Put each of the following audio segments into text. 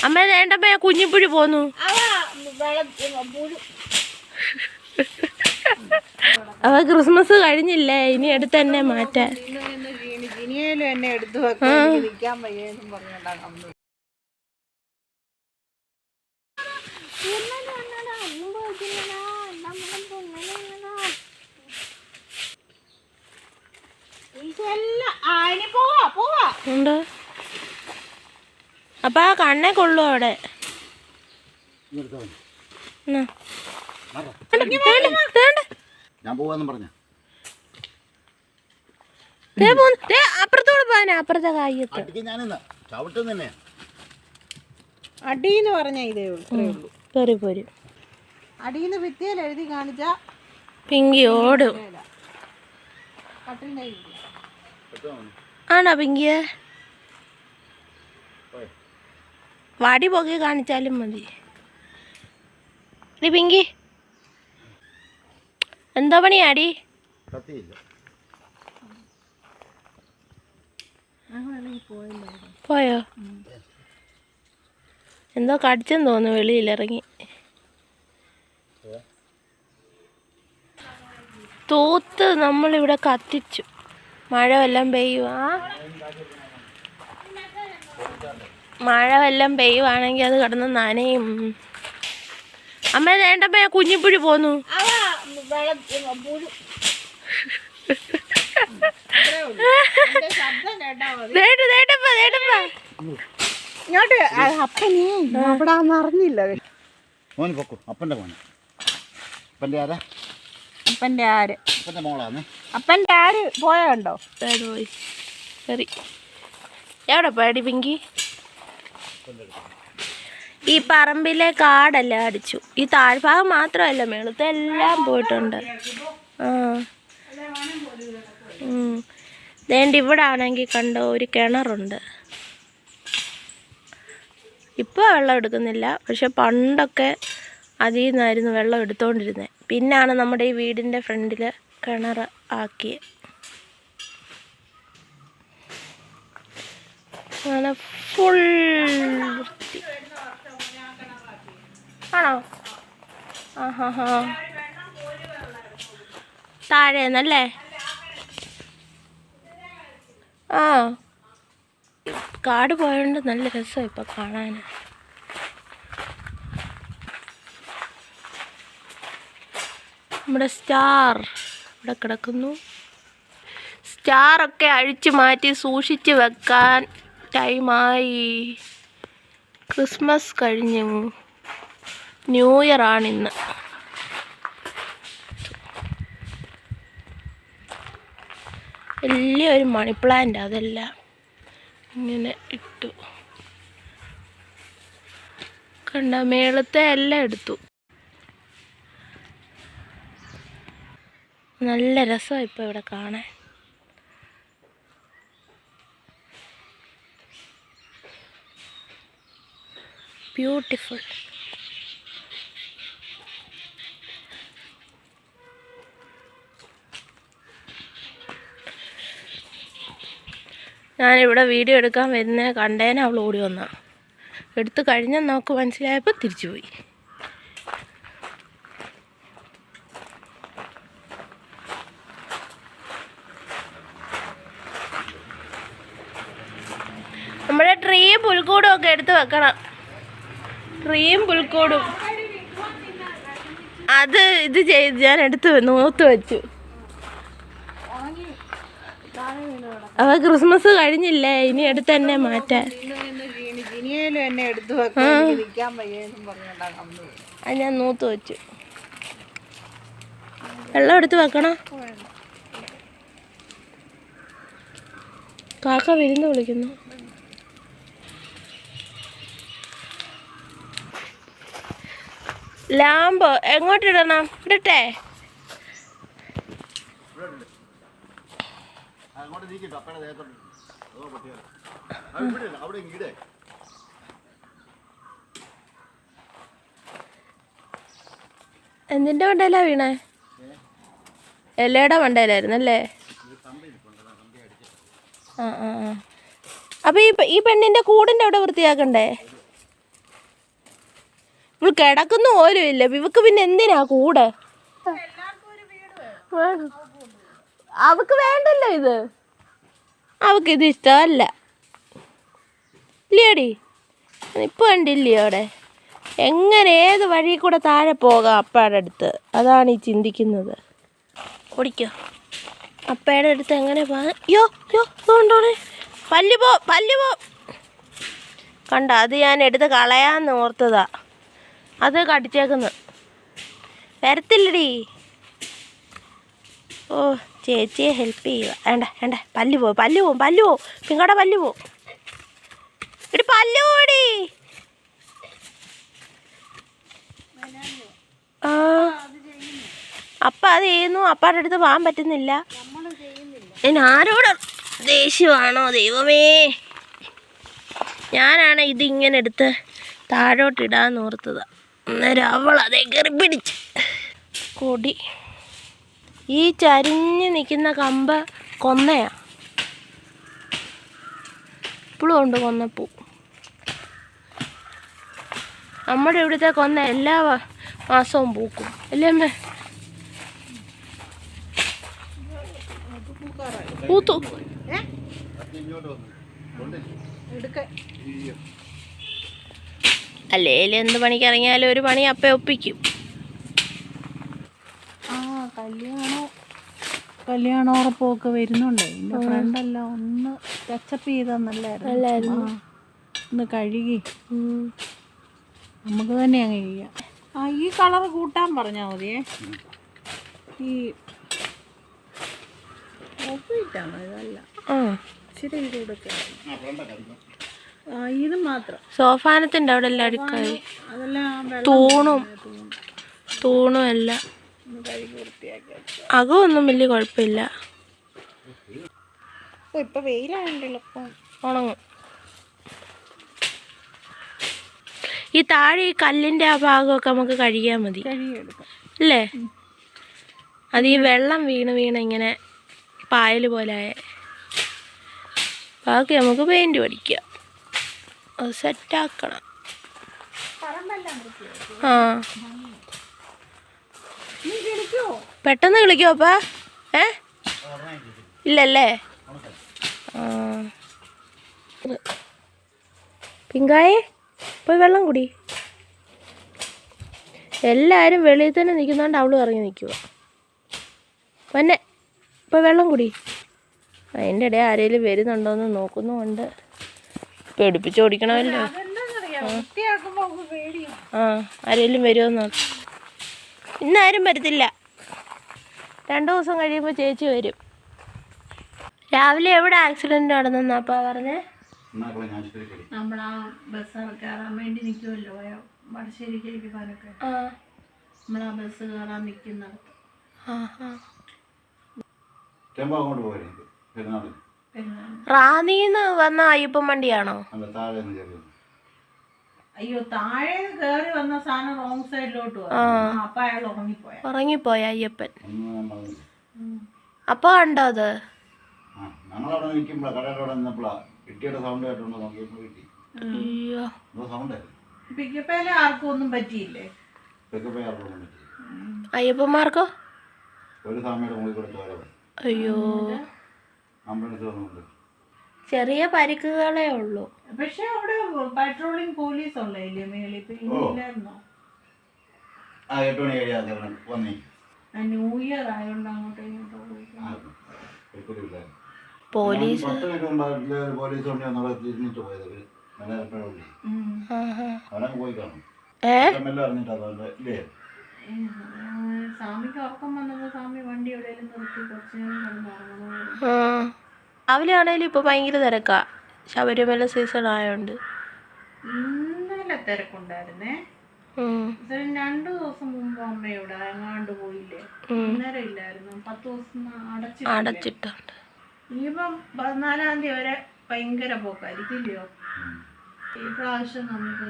അമ്മ വേണ്ടപ്പോ കുഞ്ഞിപ്പുഴി പോന്നു. അവ ക്രിസ്മസ് കഴിഞ്ഞില്ലേ, ഇനി എടുത്ത് തന്നെ മാറ്റാൻ. അപ്പൊ ആ കണ്ണേ കൊള്ളു അവിടെ. അപ്പുറത്തോട് പോവാനാ, അപ്പുറത്തെ കായ്യത്ത് അടീന്ന് പറഞ്ഞ ഇതേ ഉള്ളൂ. കേറി പോരും. അടീന്ന് ഭിത്തിയിൽ എഴുതി കാണിച്ച പിങ്കി ഓടും. ആണോ പിങ്കിയ? വാടി പോകെ കാണിച്ചാലും മതി. പിങ്കി എന്താ പണിയാടി? പോയോ? എന്തോ കടിച്ചെന്ന് തോന്നുന്നു, വെളിയിലിറങ്ങി. തൂത്ത് നമ്മളിവിടെ കത്തിച്ചു. മഴ വല്ലതും പെയ്യുവാ, മഴ വല്ലതും പെയ്യുവാണെങ്കിൽ അത് കിടന്ന് നനയും. അമ്മ വേണ്ടപ്പോ കുഞ്ഞിപ്പുഴി പോന്നു. ഇങ്ങോട്ട് അപ്പനീ അവിടെ അറിഞ്ഞില്ല. അപ്പൻ്റെ ആര് പോയോ? എവിടെ പോയടി പിങ്കി? ഈ പറമ്പിലെ കാടെല്ലാം അടിച്ചു. ഈ താഴ്ഭാഗം മാത്രമല്ല, മേളത്തെ എല്ലാം പോയിട്ടുണ്ട്. ദേണ്ട ഇവിടെ ആണെങ്കിൽ കണ്ടോ ഒരു കിണറുണ്ട്. ഇപ്പോൾ വെള്ളം എടുക്കുന്നില്ല, പക്ഷെ പണ്ടൊക്കെ അതിൽ നിന്നായിരുന്നു വെള്ളം എടുത്തുകൊണ്ടിരുന്നത്. പിന്നാണ് നമ്മുടെ ഈ വീടിൻ്റെ ഫ്രണ്ടിൽ കിണർ ആക്കിയത്. അങ്ങനെ ഫുൾ വൃത്തി ആണോ? താഴേന്നല്ലേ? ആ കാട് പോയതുകൊണ്ട് നല്ല രസമാണ് ഇപ്പം കാണാൻ. നമ്മുടെ സ്റ്റാർ ഇവിടെ കിടക്കുന്നു. സ്റ്റാറൊക്കെ അഴിച്ചു മാറ്റി സൂക്ഷിച്ച് വെക്കാൻ ടൈമായി. ക്രിസ്മസ് കഴിഞ്ഞു, ന്യൂ ഇയർ ആണിന്ന്. വലിയൊരു മണി പ്ലാന്റ്, അതെല്ലാം ഇങ്ങനെ ഇട്ടു. കണ്ട മേളത്തെ എല്ലാം എടുത്തു. നല്ല രസമാണ് ഇപ്പോൾ ഇവിടെ കാണാൻ. ബ്യൂട്ടിഫുൾ. ഞാനിവിടെ വീഡിയോ എടുക്കാൻ വരുന്നത് കണ്ടേനെ അവൾ ഓടി വന്ന. എടുത്തു കഴിഞ്ഞെന്ന് നമുക്ക് മനസ്സിലായപ്പോൾ തിരിച്ചു പോയി. നമ്മുടെ ട്രീയും പുൽക്കൂടും ഒക്കെ എടുത്ത് വെക്കണം. ട്രീയും പുൽക്കൂടും അത് ഇത് ചെയ്ത് ഞാൻ എടുത്ത് നൂത്ത് വെച്ചു. അവ ക്രിസ്മസ് കഴിഞ്ഞില്ലേ, ഇനി എടുത്ത് തന്നെ മാറ്റാൻ. അത് ഞാൻ നൂത്ത് വെച്ചു. വെള്ളം എടുത്ത് വെക്കണം. കാക്ക വിരുന്ന് വിളിക്കുന്നു. ലാമ്പ് എങ്ങോട്ടിടണം? ഇടട്ടെ? എന്തിൻ്റെ മണ്ടയിലാ വീണേ? എല്ലയുടെ മണ്ടയിലായിരുന്നല്ലേ? ആ ആ ആ. അപ്പോൾ ഈ പെണ്ണിൻ്റെ കൂടിൻ്റെ അവിടെ വൃത്തിയാക്കണ്ടേ? ഇവൾ കിടക്കുന്ന പോലും ഇല്ല. ഇവക്ക് പിന്നെ എന്തിനാ കൂടെ? അവക്ക് വേണ്ടല്ലോ ഇത്. അവക്കിത് ഇഷ്ടമല്ല ഇല്ലയോടി? ഇപ്പൊ കണ്ടില്ലയോ അവിടെ? എങ്ങനെ ഏത് വഴി കൂടെ താഴെ പോകാം അപ്പയുടെ അടുത്ത്? അതാണ് ഈ ചിന്തിക്കുന്നത്. ഓടിക്കോ. അപ്പയുടെ അടുത്ത് എങ്ങനെ പോകാൻ? യോ യോ അതുകൊണ്ടോണേ പല്ല് പോ. കണ്ട, അത് ഞാൻ എടുത്ത് കളയാന്ന് ഓർത്തതാ. അത് കടിച്ചേക്കുന്നു. വരത്തില്ലടി. ഓ, ചേച്ചിയെ ഹെൽപ്പ് ചെയ്യുക. വേണ്ട പല്ല് പോവും. പിങ്കട പല്ല് പോവും. ഇടി പല്ല് പോടി. ആ, അപ്പം അത് ചെയ്യുന്നു. അപ്പാടെ അടുത്ത് പോകാൻ പറ്റുന്നില്ല. ഇനി ആരോട് ദേഷ്യമാണോ ദൈവമേ? ഞാനാണ് ഇതിങ്ങനെ എടുത്ത് താഴോട്ടിടാന്ന് ഓർത്തതാ. അന്നേരം അവൾ അതേ കയറി പിടിച്ച്. കൊടി ഈ ചരിഞ്ഞ് നിൽക്കുന്ന കമ്പ് കൊന്നയാ. ഇപ്പോഴും ഉണ്ട് കൊന്നപ്പൂ. നമ്മുടെ ഇവിടുത്തെ കൊന്ന എല്ലാ മാസവും പൂക്കും അല്ലേ അമ്മേ? പൂത്തു. അല്ലേലും എന്ത് പണിക്ക് ഇറങ്ങിയാലും ഒരു പണി അപ്പ ഒപ്പിക്കും. കല്യാണം ഉറപ്പൊക്കെ വരുന്നുണ്ടേ. എൻ്റെ ഫ്രണ്ടെല്ലാം ഒന്ന് ടച്ചപ്പ് ചെയ്താൽ നല്ലായിരുന്നു. ഒന്ന് കഴുകി നമുക്ക് തന്നെ അങ്ങ് ചെയ്യാം. ഈ കളർ കൂട്ടാൻ പറഞ്ഞാൽ മതിയേ. ഈ ഓഫീറ്റാണോ? ഇതല്ല, ഇച്ചിരി കൂടെ ഇത് മാത്രം. സോഫാനത്തിൻ്റെ അവിടെ എല്ലാം അടുക്കായി. അതെല്ലാം തൂണും എല്ലാം അകമൊന്നും വലിയ കുഴപ്പമില്ല. ഇപ്പൊ വെയിലാണല്ലോ, ഉണങ്ങും. ഈ താഴെ ഈ കല്ലിൻ്റെ ആ ഭാഗമൊക്കെ നമുക്ക് കഴുകിയാൽ മതി അല്ലേ? അത് ഈ വെള്ളം വീണ് ഇങ്ങനെ പായൽ പോലെ ബാക്കി നമുക്ക് പെയിൻറ്റ് പഠിക്കാം. അത് സെറ്റാക്കണം. ആ, പെട്ടെന്ന് കളിക്കോ അപ്പാ? ഇല്ലല്ലേ? ആ, പിങ്കായെ പോയി വെള്ളം കുടി. എല്ലാവരും വെളിയിൽ തന്നെ നിൽക്കുന്നതുകൊണ്ട് അവളും ഇറങ്ങി നിൽക്കുക. പിന്നെ ഇപ്പോൾ വെള്ളം കുടി. അതിൻ്റെ ഇടയിൽ ആരെങ്കിലും വരുന്നുണ്ടോയെന്ന് നോക്കുന്നുമുണ്ട്. പേടിപ്പിച്ച് ഓടിക്കണമല്ലോ. ആ, ആരെങ്കിലും വരുമോ? ഇന്നാരും വരത്തില്ല. 2 ദിവസം കഴിയുമ്പോൾ ചേച്ചി വരും. രാവിലെ എവിടെ ആക്സിഡൻറ്റ് നടന്നെന്നാപ്പാ പറഞ്ഞേ? നമ്മളാ ബസ് കയറാൻ വേണ്ടി നിൽക്കുമല്ലോ, വടശ്ശേരിക്ക് പോകാനൊക്കെ. നമ്മളാ ബസ് കയറാൻ നിൽക്കുന്നിടത്ത് റാന്നിന്ന് വന്ന അയ്യപ്പൻ വണ്ടിയാണോ? അയ്യോ, താഴെ കയറി വന്ന സാധനം റോങ് സൈഡിലോട്ട് അപ്പൊ അയാൾ ഉറങ്ങിപ്പോയ അയ്യപ്പൻ. അപ്പൊ കണ്ടോ അത്? പിക്കപ്പേലെ ആർക്കും ഒന്നും പറ്റിയില്ലേ? അയ്യപ്പന്മാർക്കോ? അയ്യോ, ചെറിയ പരിക്കുകളേ ഉള്ളൂ. പക്ഷെ അവിടെ പെട്രോളിംഗ് പോലീസ് ഉള്ളതില്ലേ മേളിൽ? ഇല്ലായിരുന്നോ? ന്യൂ ഇയർ ആയതുകൊണ്ട് അങ്ങോട്ടോ ഇങ്ങോട്ടോ പോലീസ് സ്വാമിക്ക് ഉറക്കം വന്നപ്പോ സ്വാമി വണ്ടി എവിടെയെങ്കിലും നിർത്തി കുറച്ച് നേരം കിടന്നുറങ്ങണം. രാവിലെ ആണേലും ഇപ്പൊ ഭയങ്കര തിരക്കാ. ശബരിമല സീസൺ ആയോണ്ട് ഇന്നലെ തിരക്കുണ്ടായിരുന്നേ. 2 ദിവസം മുമ്പ് അമ്മ ഇവിടെ എങ്ങാണ്ട് പോയില്ലേ? അന്നേരം ഇല്ലായിരുന്നു. 10 ദിവസം അടച്ചിട്ടുണ്ട്. ഇനിയിപ്പം 14-ാം തീയതി വരെ ഭയങ്കര പോക്കായിരിക്കില്ലയോ? ഈ പ്രാവശ്യം നമുക്ക്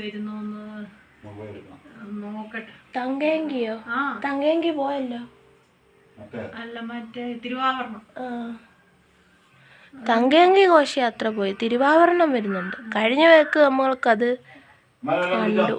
വരുന്നോന്ന് നോക്കട്ടെ. തങ്കേങ്കിയോ? തങ്കേങ്കി പോയല്ലോ. അല്ല, മറ്റേ തിരുവാഭരണം. തങ്കയങ്കി ഘോഷയാത്ര പോയി. തിരുവാഭരണം വരുന്നുണ്ട്. കഴിഞ്ഞ വേക്ക് നമ്മൾക്കത് കണ്ടു.